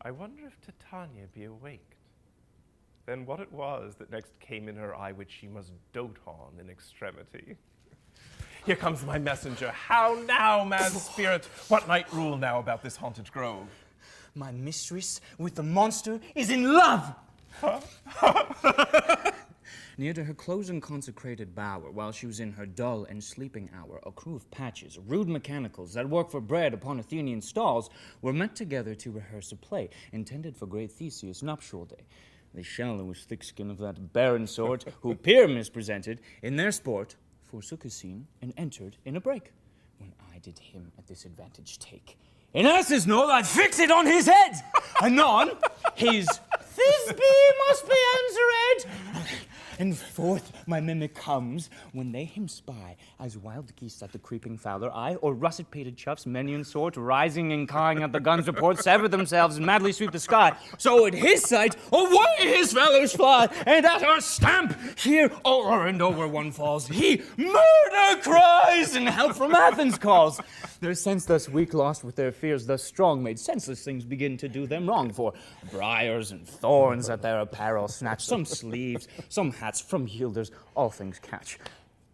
I wonder if Titania be awaked. Then what it was that next came in her eye, which she must dote on in extremity. Here comes my messenger. How now, mad spirit? What night rule now about this haunted grove? My mistress with the monster is in love! Near to her closing consecrated bower, while she was in her dull and sleeping hour, a crew of patches, rude mechanicals that work for bread upon Athenian stalls, were met together to rehearse a play intended for great Theseus' nuptial day. The shallowish thick skin of that barren sort, who Pyramus presented, in their sport, forsook his scene and entered in a break. When I did him at this advantage take, in ass's note I'd fix it on his head. Anon, his Thisbe must be answered. And forth my mimic comes, when they him spy, as wild geese at the creeping fowler eye, or russet-pated chuffs, many in sort, rising and cawing at the gun's report, sever themselves and madly sweep the sky. So at his sight, away his fellows fly, and at our stamp, here o'er and over one falls. He murder cries, and help from Athens calls. Their sense thus weak lost, with their fears thus strong, made senseless things begin to do them wrong, for briars and thorns at their apparel snatch, some sleeves, some hats from yielders, all things catch.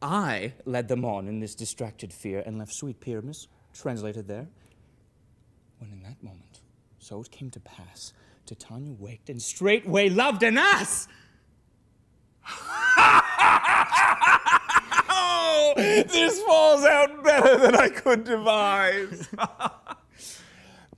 I led them on in this distracted fear, and left sweet Pyramus translated there. When in that moment, so it came to pass, Titania waked and straightway loved an ass. Oh, this falls out better than I could devise.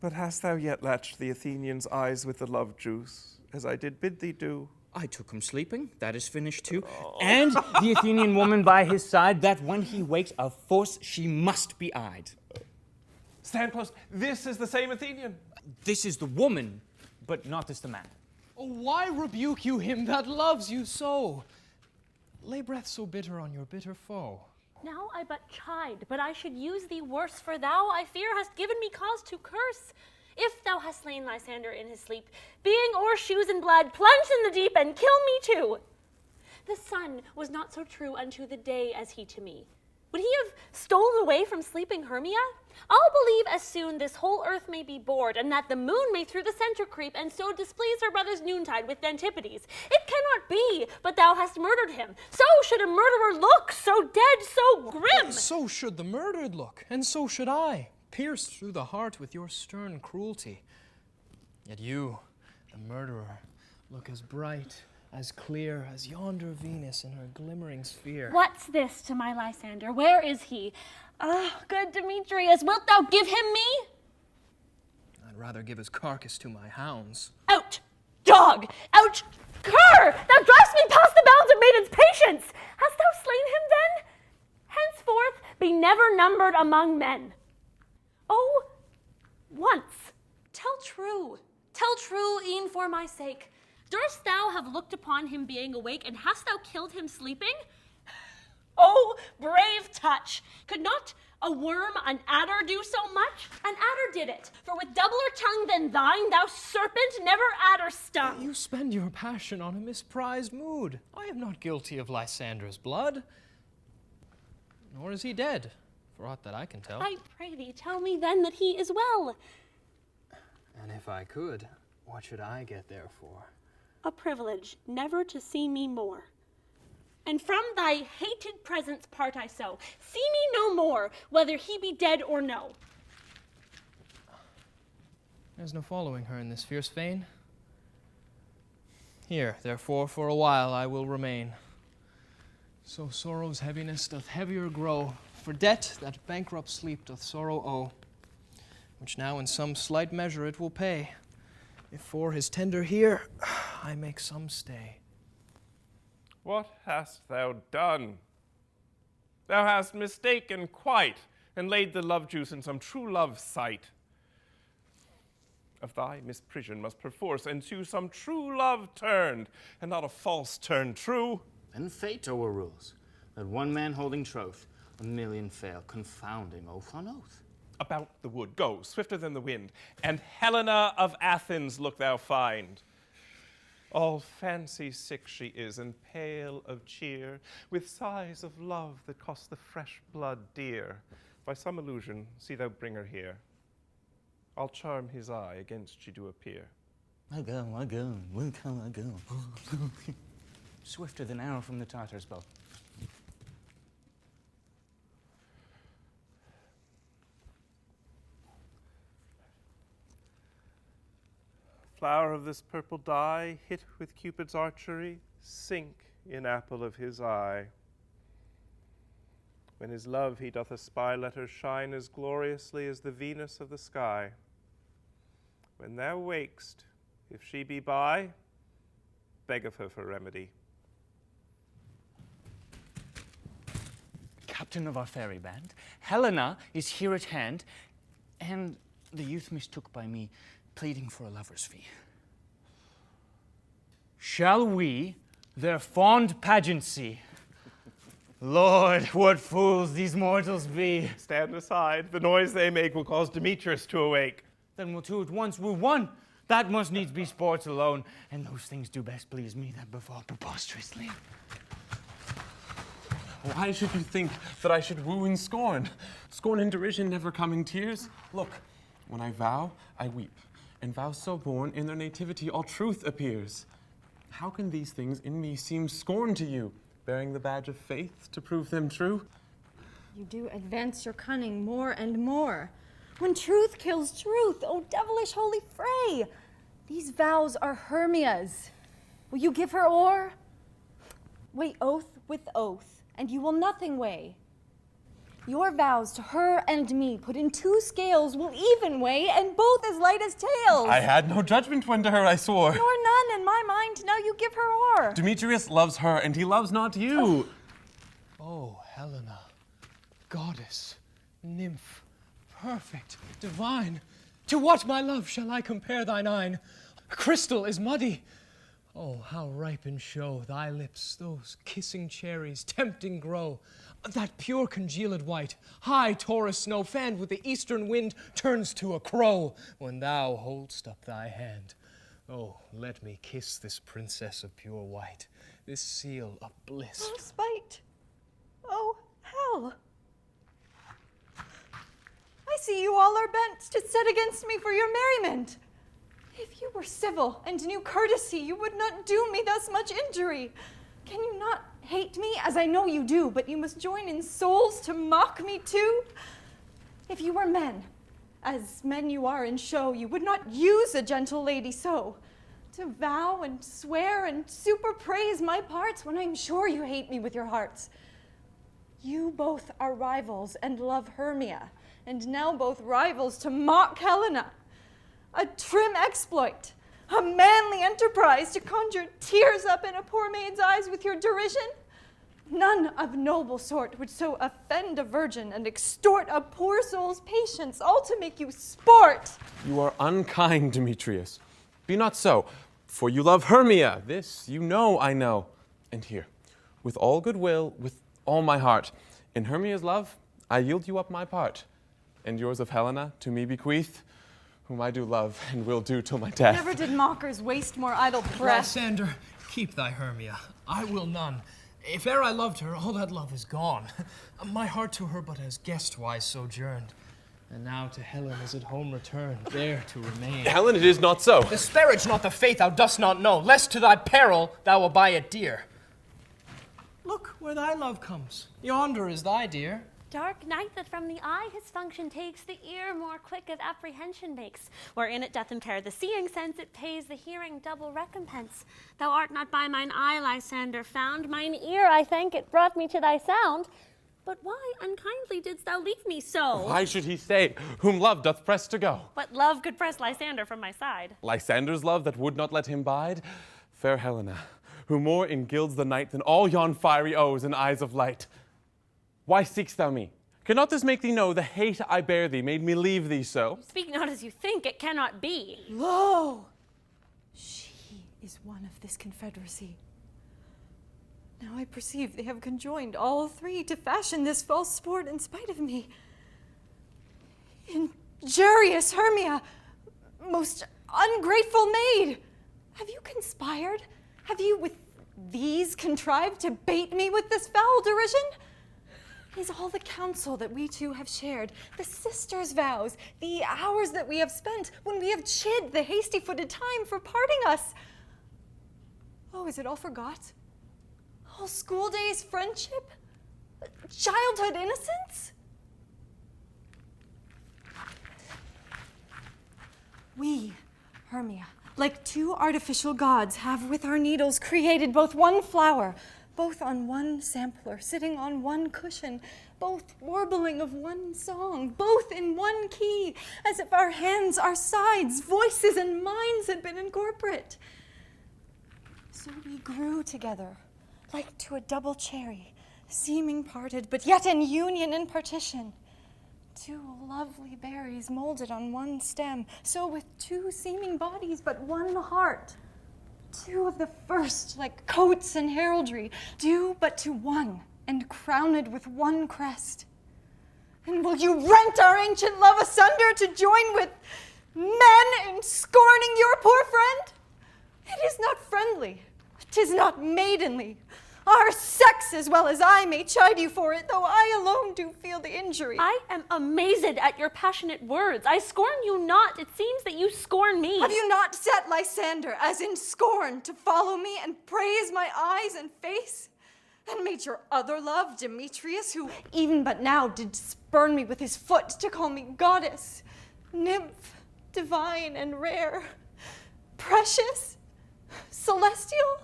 But hast thou yet latched the Athenian's eyes with the love juice, as I did bid thee do? I took him sleeping, that is finished too, and the Athenian woman by his side, that when he wakes, of force she must be eyed. Stand close. This is the same Athenian. This is the woman, but not this the man. Oh, why rebuke you him that loves you so? Lay breath so bitter on your bitter foe. Now I but chide, but I should use thee worse, for thou, I fear, hast given me cause to curse. If thou hast slain Lysander in his sleep, being o'er shoes and blood, plunge in the deep and kill me too. The sun was not so true unto the day as he to me. Would he have stolen away from sleeping Hermia? I'll believe as soon this whole earth may be bored, and that the moon may through the center creep, and so displease her brother's noontide with Antipodes. It cannot be, but thou hast murdered him. So should a murderer look, so dead, so grim. So should the murdered look, and so should I, pierced through the heart with your stern cruelty. Yet you, the murderer, look as bright, as clear as yonder Venus in her glimmering sphere. What's this to my Lysander? Where is he? Ah, good Demetrius, wilt thou give him me? I'd rather give his carcass to my hounds. Out, dog! Out, cur! Thou drivest me past the bounds of maiden's patience! Hast thou slain him then? Henceforth be never numbered among men. Oh, once, tell true, e'en for my sake. Durst thou have looked upon him being awake, and hast thou killed him sleeping? Oh, brave touch! Could not a worm, an adder, do so much? An adder did it, for with doubler tongue than thine, thou serpent, never adder stung. You spend your passion on a misprized mood. I am not guilty of Lysander's blood, nor is he dead, for aught that I can tell. I pray thee, tell me then that he is well. And if I could, what should I get therefore? A privilege never to see me more. And from thy hated presence part I so. See me no more, whether he be dead or no. There's no following her in this fierce vein. Here, therefore, for a while I will remain. So sorrow's heaviness doth heavier grow, for debt that bankrupt sleep doth sorrow owe, which now in some slight measure it will pay, if for his tender here I make some stay. What hast thou done? Thou hast mistaken quite, and laid the love juice in some true love's sight. Of thy misprision must perforce into some true love turned, and not a false turned true. Then fate o'errules, that one man holding troth, a million fail, confounding oath on oath. About the wood, go, swifter than the wind, and Helena of Athens look thou find. All fancy sick she is, and pale of cheer, with sighs of love that cost the fresh blood dear. By some illusion, see thou bring her here. I'll charm his eye against she do appear. I go, will come, I go. Swifter than arrow from the Tartar's bow. Flower of this purple dye, hit with Cupid's archery, sink in apple of his eye. When his love he doth espy, let her shine as gloriously as the Venus of the sky. When thou wakest, if she be by, beg of her for remedy. Captain of our fairy band, Helena is here at hand, and the youth mistook by me, pleading for a lover's fee. Shall we their fond pageant see? Lord, what fools these mortals be! Stand aside, the noise they make will cause Demetrius to awake. Then we'll two at once woo one. That must needs be sports alone, and those things do best please me that befall preposterously. Why should you think that I should woo in scorn? Scorn and derision never come in tears. Look, when I vow, I weep, and vows so born, in their nativity all truth appears. How can these things in me seem scorn to you, bearing the badge of faith to prove them true? You do advance your cunning more and more. When truth kills truth, oh devilish holy fray! These vows are Hermia's. Will you give her o'er? Weigh oath with oath, and you will nothing weigh. Your vows to her and me, put in two scales, will even weigh, and both as light as tails. I had no judgment when to her I swore. Nor none in my mind, now you give her o'er. Demetrius loves her, and he loves not you. Oh, Helena, goddess, nymph, perfect, divine, to what, my love, shall I compare thine eyne? Crystal is muddy. Oh, how ripe in show thy lips, those kissing cherries, tempting grow. That pure congealed white, high Taurus snow, fanned with the eastern wind, turns to a crow when thou hold'st up thy hand. Oh, let me kiss this princess of pure white, this seal of bliss. Oh, spite. Oh, hell. I see you all are bent to set against me for your merriment. If you were civil and knew courtesy, you would not do me thus much injury. Can you not hate me, as I know you do, but you must join in souls to mock me too? If you were men, as men you are in show, you would not use a gentle lady so, to vow and swear and superpraise my parts when I'm sure you hate me with your hearts. You both are rivals and love Hermia, and now both rivals to mock Helena. A trim exploit, a manly enterprise to conjure tears up in a poor maid's eyes with your derision? None of noble sort would so offend a virgin and extort a poor soul's patience, all to make you sport. You are unkind, Demetrius. Be not so, for you love Hermia. This you know I know. And here, with all goodwill, with all my heart, in Hermia's love, I yield you up my part, and yours of Helena to me bequeath, whom I do love and will do till my death. Never did mockers waste more idle breath. Lysander, keep thy Hermia. I will none. If e'er I loved her, all that love is gone. My heart to her but as guest-wise sojourned. And now to Helen is at home returned, there to remain. Helen, it is not so. Disparage not the faith thou dost not know, lest to thy peril thou will buy it dear. Look where thy love comes. Yonder is thy dear. Dark night that from the eye his function takes, the ear more quick of apprehension makes. Wherein it doth impair the seeing sense, it pays the hearing double recompense. Thou art not by mine eye, Lysander, found. Mine ear, I thank it, brought me to thy sound. But why unkindly didst thou leave me so? Why should he stay, whom love doth press to go? What love could press Lysander from my side? Lysander's love that would not let him bide? Fair Helena, who more engilds the night than all yon fiery O's and eyes of light. Why seek'st thou me? Cannot this make thee know the hate I bear thee made me leave thee so? Speak not as you think, it cannot be. Lo! She is one of this confederacy. Now I perceive they have conjoined all three to fashion this false sport in spite of me. Injurious Hermia, most ungrateful maid! Have you conspired? Have you with these contrived to bait me with this foul derision? is all the counsel that we two have shared, the sisters' vows, the hours that we have spent when we have chid the hasty-footed time for parting us. Oh, is it all forgot? All school days' friendship? Childhood innocence? We, Hermia, like two artificial gods, have with our needles created both one flower, both on one sampler, sitting on one cushion, both warbling of one song, both in one key, as if our hands, our sides, voices, and minds had been incorporate. So we grew together, like to a double cherry, seeming parted, but yet in union and partition. Two lovely berries molded on one stem, so with two seeming bodies, but one heart. Two of the first, like coats and heraldry, due but to one, and crowned with one crest. And will you rent our ancient love asunder to join with men in scorning your poor friend? It is not friendly, 'tis not maidenly. Our sex, as well as I, may chide you for it, though I alone do feel the injury. I am amazed at your passionate words. I scorn you not. It seems that you scorn me. Have you not set Lysander, as in scorn, to follow me and praise my eyes and face? And made your other love, Demetrius, who even but now did spurn me with his foot to call me goddess, nymph, divine and rare, precious, celestial?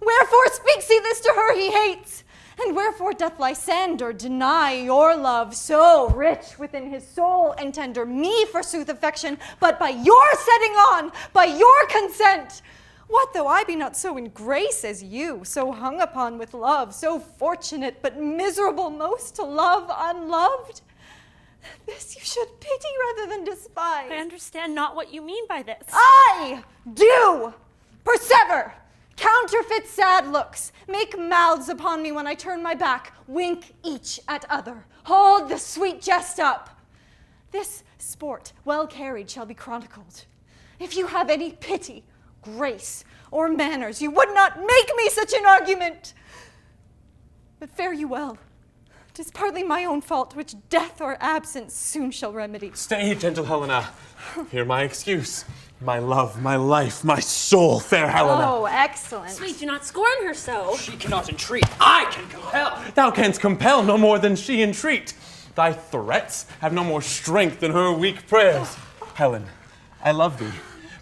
Wherefore speaks he this to her he hates? And wherefore doth Lysander deny your love so rich within his soul and tender me forsooth affection, but by your setting on, by your consent? What though I be not so in grace as you, so hung upon with love, so fortunate but miserable most to love unloved? This you should pity rather than despise. I understand not what you mean by this. I do persever. Counterfeit sad looks, make mouths upon me when I turn my back, wink each at other, hold the sweet jest up. This sport, well carried, shall be chronicled. If you have any pity, grace, or manners, you would not make me such an argument. But fare you well. 'Tis partly my own fault, which death or absence soon shall remedy. Stay, gentle Helena. Hear my excuse. My love, my life, my soul, fair Helena. Oh, excellent. Sweet, do not scorn her so. She cannot entreat. I can compel. Thou canst compel no more than she entreat. Thy threats have no more strength than her weak prayers. Helen, I love thee.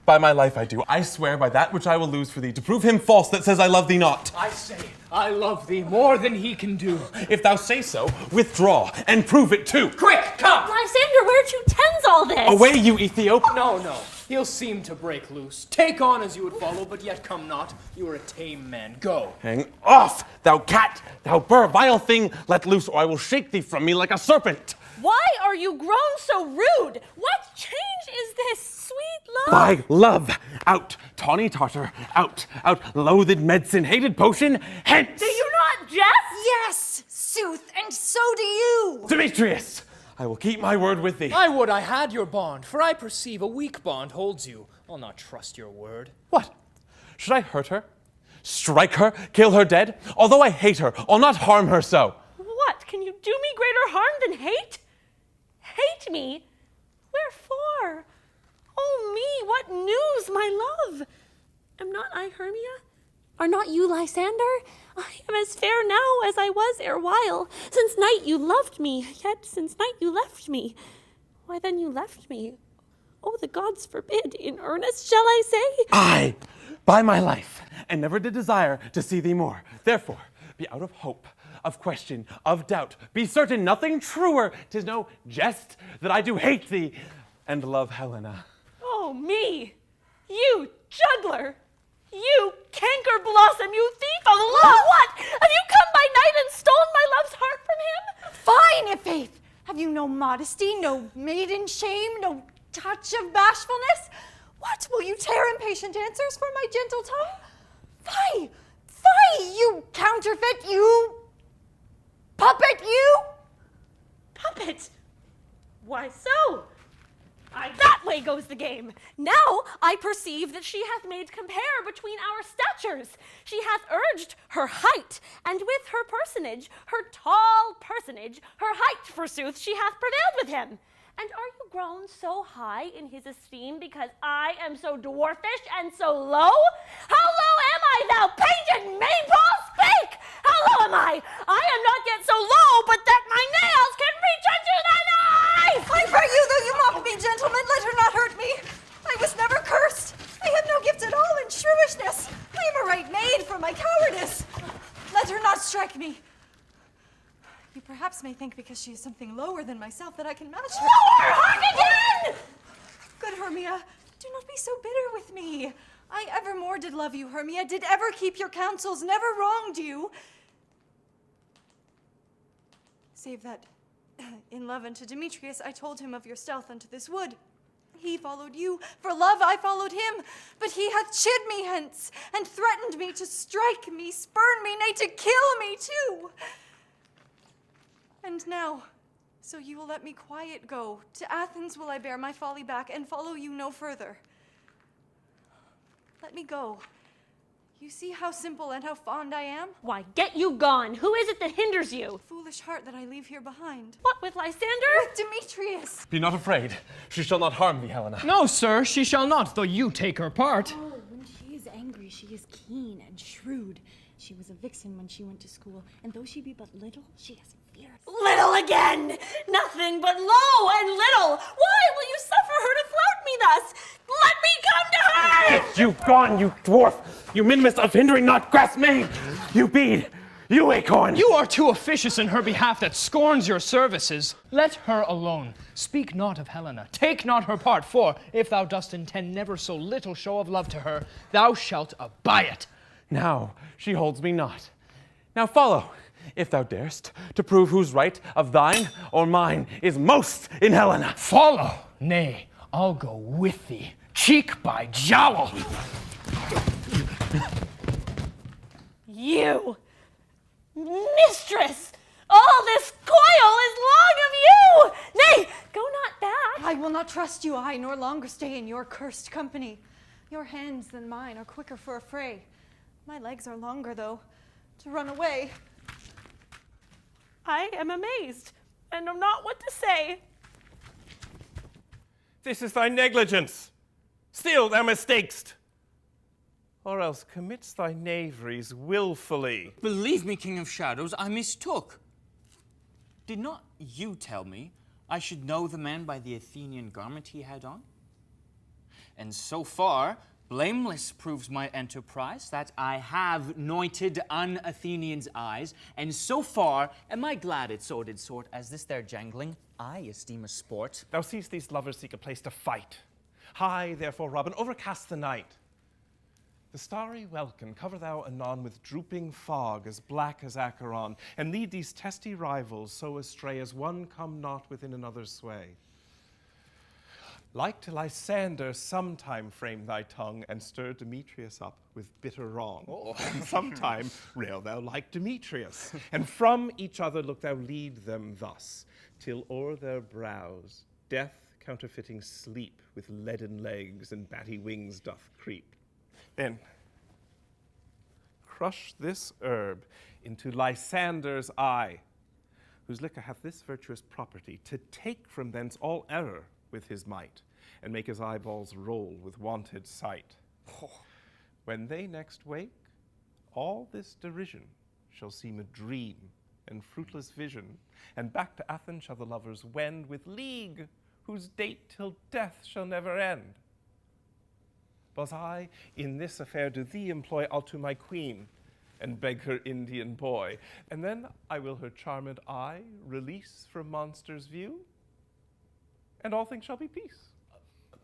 By my life I do. I swear by that which I will lose for thee, to prove him false that says I love thee not. I say, I love thee more than he can do. If thou say so, withdraw, and prove it too. Quick, come! Lysander, where'd you tends all this? Away, you Ethiop! No. He'll seem to break loose. Take on as you would follow, but yet come not. You are a tame man. Go. Hang off, thou cat, thou burr, vile thing, let loose, or I will shake thee from me like a serpent. Why are you grown so rude? What change is this, sweet love? Thy love, out, tawny Tartar, out, loathed medicine, hated potion, hence! Do you not jest? Yes, sooth, and so do you. Demetrius, I will keep my word with thee. I would I had your bond, for I perceive a weak bond holds you. I'll not trust your word. What? Should I hurt her? Strike her? Kill her dead? Although I hate her, I'll not harm her so. What? Can you do me greater harm than hate? Hate me? Wherefore? Oh me, what news, my love? Am not I Hermia? Are not you Lysander? I am as fair now as I was erewhile. Since night you loved me, yet since night you left me. Why then you left me? Oh, the gods forbid, in earnest shall I say? I, by my life, and never did desire to see thee more. Therefore, be out of hope, of question, of doubt. Be certain nothing truer. 'Tis no jest that I do hate thee and love Helena. Oh me, you juggler! You canker blossom, you thief of love! What? Have you come by night and stolen my love's heart from him? Fine, I'faith. Have you no modesty, no maiden shame, no touch of bashfulness? What, will you tear impatient answers from my gentle tongue? Fie, you counterfeit, you puppet, you! Puppet? Why so? That way goes the game. Now I perceive that she hath made compare between our statures. She hath urged her height, and with her personage, her tall personage, her height, forsooth, she hath prevailed with him. And are you grown so high in his esteem because I am so dwarfish and so low? How low am I, thou painted maypole? Speak! How low am I? I am not yet so low, but that my nails can reach unto thine eyes! I pray you, though you mock me, gentlemen, let her not hurt me. I was never cursed. I have no gift at all in shrewishness. I am a right maid for my cowardice. Let her not strike me. You perhaps may think because she is something lower than myself that I can match her. Lower! Hark again! Good Hermia, do not be so bitter with me. I evermore did love you, Hermia, did ever keep your counsels, never wronged you. Save that, in love unto Demetrius, I told him of your stealth unto this wood. He followed you, for love I followed him, but he hath chid me hence, and threatened me to strike me, spurn me, nay, to kill me too. And now, so you will let me quiet go, to Athens will I bear my folly back, and follow you no further. Let me go. You see how simple and how fond I am? Why, get you gone. Who is it that hinders you? Foolish heart that I leave here behind. What, with Lysander? With Demetrius! Be not afraid. She shall not harm thee, Helena. No, sir, she shall not, though you take her part. Oh, when she is angry, she is keen and shrewd. She was a vixen when she went to school, and though she be but little, she is fierce. Little again! Nothing but low and little! Why will you suffer her to flout me thus? Let me come to her! Get you gone, you dwarf! You minimus of hindering not grass maid! You bead! You acorn! You are too officious in her behalf that scorns your services. Let her alone. Speak not of Helena. Take not her part, for if thou dost intend never so little show of love to her, thou shalt abye it. Now she holds me not. Now follow, if thou darest, to prove whose right of thine or mine is most in Helena. Follow? Nay, I'll go with thee, cheek by jowl. You! Mistress! All this coil is long of you! Nay, go not back! I will not trust you, I, nor longer stay in your cursed company. Your hands than mine are quicker for a fray. My legs are longer, though, to run away. I am amazed, and know not what to say. This is thy negligence. Still thou mistakest. Or else commits thy knaveries willfully. Believe me, King of Shadows, I mistook. Did not you tell me I should know the man by the Athenian garment he had on? And so far, blameless proves my enterprise, that I have nointed un-Athenians' eyes, and so far am I glad its sordid sort, as this their jangling I esteem a sport. Thou seest these lovers seek a place to fight. High, therefore, Robin, overcast the night. The starry welkin cover thou anon with drooping fog as black as Acheron, and lead these testy rivals so astray as one come not within another's sway. Like to Lysander, sometime frame thy tongue and stir Demetrius up with bitter wrong. And sometime rail thou like Demetrius, and from each other look thou lead them thus, till o'er their brows death counterfeiting sleep with leaden legs and batty wings doth creep. Then crush this herb into Lysander's eye, whose liquor hath this virtuous property, to take from thence all error with his might, and make his eyeballs roll with wonted sight. When they next wake, all this derision shall seem a dream and fruitless vision, and back to Athens shall the lovers wend with league, whose date till death shall never end. But I in this affair do thee employ, I'll to my queen, and beg her Indian boy, and then I will her charmed eye release from monster's view, and all things shall be peace.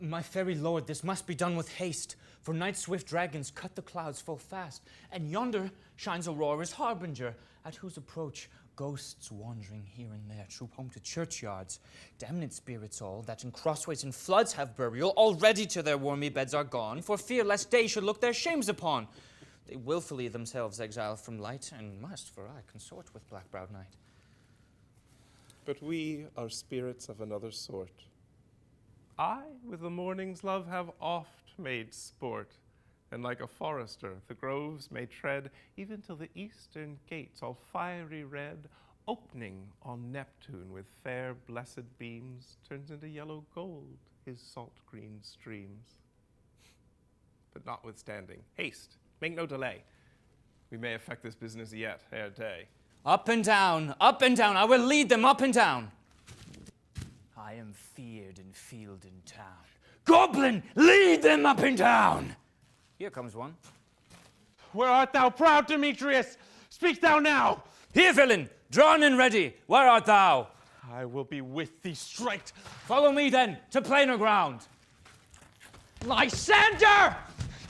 My fairy lord, this must be done with haste, for night's swift dragons cut the clouds full fast, and yonder shines Aurora's harbinger, at whose approach ghosts wandering here and there troop home to churchyards. Damned spirits all, that in crossways and floods have burial, already to their wormy beds are gone, for fear lest day should look their shames upon. They willfully themselves exile from light, and must, for I, consort with black-browed night. But we are spirits of another sort. I with the morning's love have oft made sport, and like a forester the groves may tread, even till the eastern gates all fiery red, opening on Neptune with fair blessed beams, turns into yellow gold his salt green streams. But notwithstanding, haste, make no delay. We may effect this business yet, ere day. Up and down, I will lead them up and down. I am feared in field and town. Goblin, lead them up and down! Here comes one. Where art thou, proud Demetrius? Speak thou now! Here, villain, drawn and ready, where art thou? I will be with thee straight. Follow me then, to plainer ground. Lysander!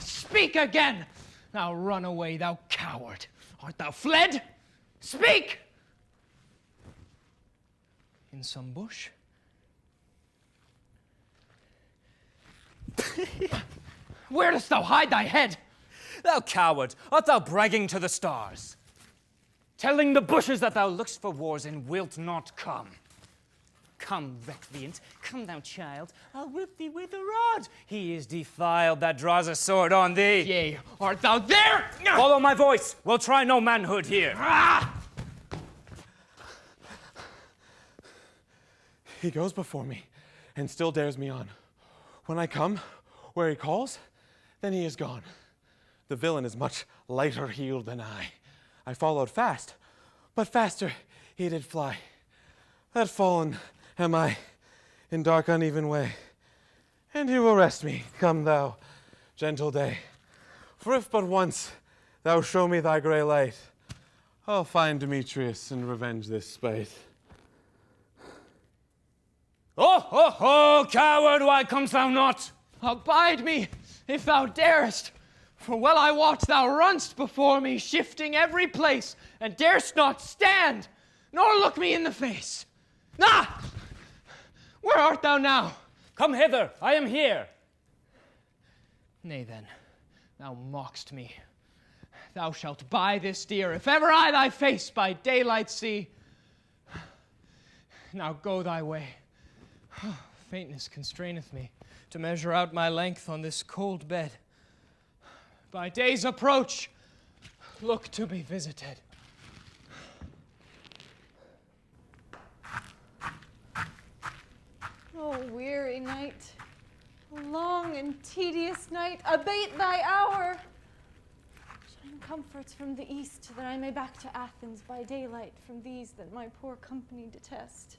Speak again! Now run away, thou coward. Art thou fled? Speak! In some bush? Where dost thou hide thy head? Thou coward, art thou bragging to the stars? Telling the bushes that thou look'st for wars and wilt not come? Come, recreant, come thou child, I'll whip thee with a rod. He is defiled that draws a sword on thee. Yea, art thou there? Follow my voice, we'll try no manhood here. He goes before me and still dares me on. When I come where he calls, then he is gone. The villain is much lighter heeled than I. I followed fast, but faster he did fly. That fallen am I in dark uneven way. And he will rest me, come thou, gentle day. For if but once thou show me thy grey light, I'll find Demetrius and revenge this spite. Oh, ho, ho, coward, why comest thou not? Abide me, if thou darest. For well I wot thou runst before me, shifting every place, and darest not stand, nor look me in the face. Ah! Where art thou now? Come hither, I am here. Nay then, thou mock'st me. Thou shalt buy this deer, if ever I thy face by daylight see. Now go thy way. Faintness constraineth me to measure out my length on this cold bed. By day's approach, look to be visited. Oh, weary night, a long and tedious night, abate thy hour. Shine comforts from the east, that I may back to Athens by daylight from these that my poor company detest.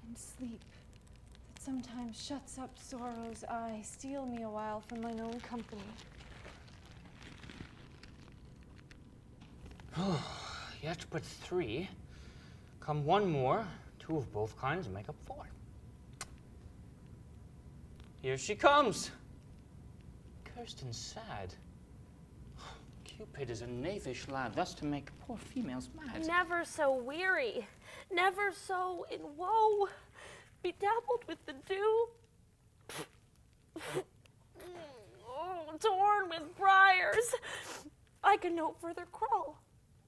And sleep, that sometimes shuts up sorrow's eye, steal me a while from mine own company. Yet but 3. Come one more, 2 of both kinds make up 4. Here she comes, cursed and sad. Cupid is a knavish lad, thus to make poor females mad. Never so weary, never so in woe, bedabbled with the dew, oh, torn with briars. I can no further crawl,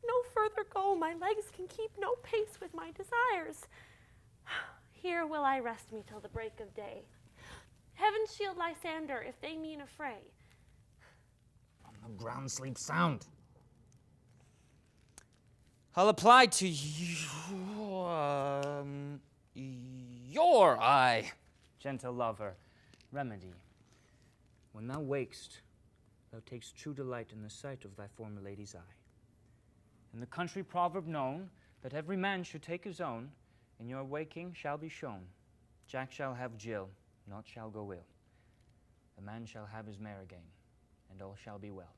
no further go. My legs can keep no pace with my desires. Here will I rest me till the break of day. Heaven shield Lysander if they mean a fray. On the ground sleep sound. I'll apply to your eye, gentle lover, remedy. When thou wakest, thou takest true delight in the sight of thy former lady's eye. In the country proverb known, that every man should take his own, in your waking shall be shown. Jack shall have Jill, naught shall go ill. The man shall have his mare again, and all shall be well.